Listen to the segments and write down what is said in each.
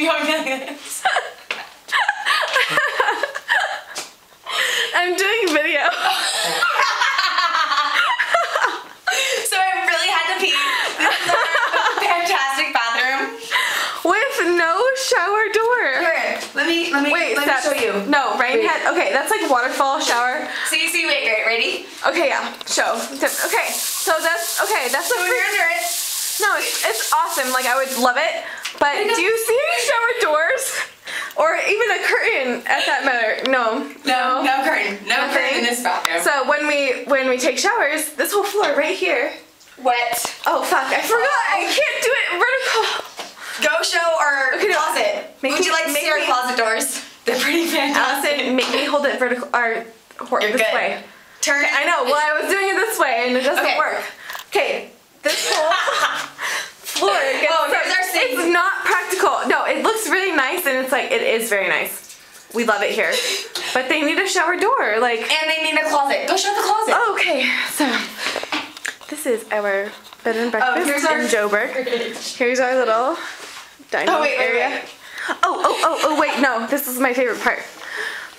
going like this. I'm doing video. So I really had to pee. This is our fantastic bathroom. With no shower door. Here, let me show you. No, Rain had, okay, that's like waterfall shower. See, wait, ready? Okay, yeah, show. Okay, so that's the So you're under it. No, it's awesome, like I would love it, but do you see any shower doors? Or even a curtain at that matter? No curtain. No curtain in this bathroom. So when we take showers, this whole floor right here. Wet. Oh fuck, I forgot, I can't do it vertical. Go show our closet. Would you like to see our closet doors? They're pretty fantastic. Allison, make me hold it vertical, this way. Turn it. I know, well I was doing it this way and it doesn't work. Okay, this whole floor gets here's our sink. It's not practical. No, it looks really nice and it's like, it is very nice. We love it here. But they need a shower door, like. And they need a closet. Go show the closet. Oh, okay, so this is our bed and breakfast in Joburg. Here's our little dining area. Wait. Oh, wait, no, this is my favorite part.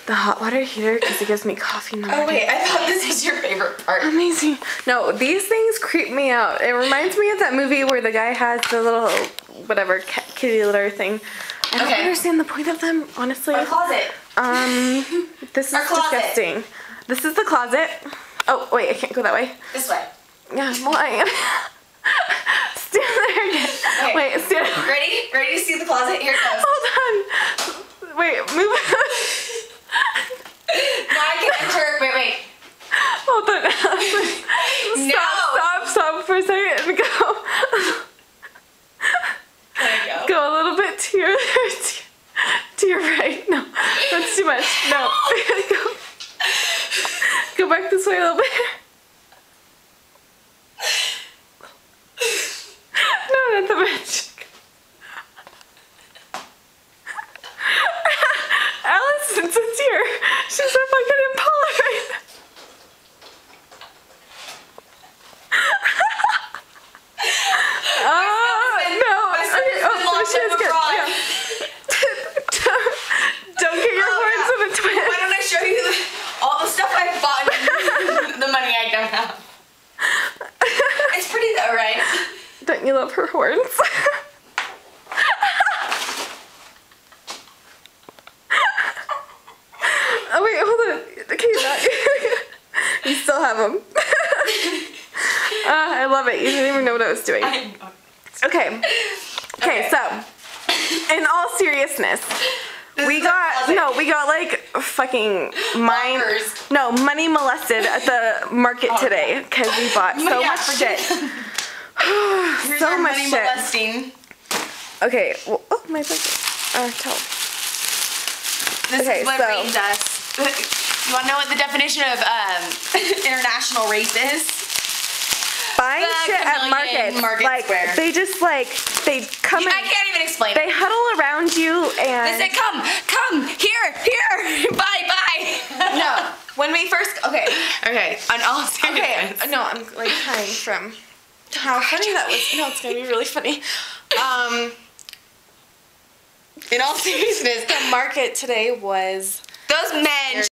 The hot water heater, because it gives me coffee in the morning. Oh wait, I thought this was your favorite part. Amazing. No, these things creep me out. It reminds me of that movie where the guy has the little, whatever, kitty litter thing. I don't understand the point of them, honestly. Our closet. This is disgusting. This is the closet. Oh, wait, I can't go that way. This way. Yeah, well, I am. Stand there again. Okay. Wait, stand. Ready? Ready to see the closet? Here it goes. Hold on. Wait, move. Now I can enter. Wait. Hold on. Stop for a second. Go. There you go. Go a little bit to your right. No, that's too much. No. Go back this way a little bit. No, not the magic. Allison sits here. She's a fucking Impala right now. Don't get your horns in a twist. Why don't I show you all the stuff I bought and the money I don't have? It's pretty though, right? Don't you love her horns? Oh wait, hold on. Okay, you still have them. I love it. You didn't even know what I was doing. I know. Okay, so in all seriousness, we got like fucking money molested at the market today because we bought so much shit. So much shit. Molesting. Okay, well, oh my blanket. Towel. This is what race does. You want to know what the definition of international race is? Buying shit at markets, like square. they just like come. I can't even explain. They huddle around you and they say, "Come, here, bye." No, when we first okay. On all seriousness. No, I'm like crying from how funny that was. No, it's gonna be really funny. In all seriousness, the market today was those men.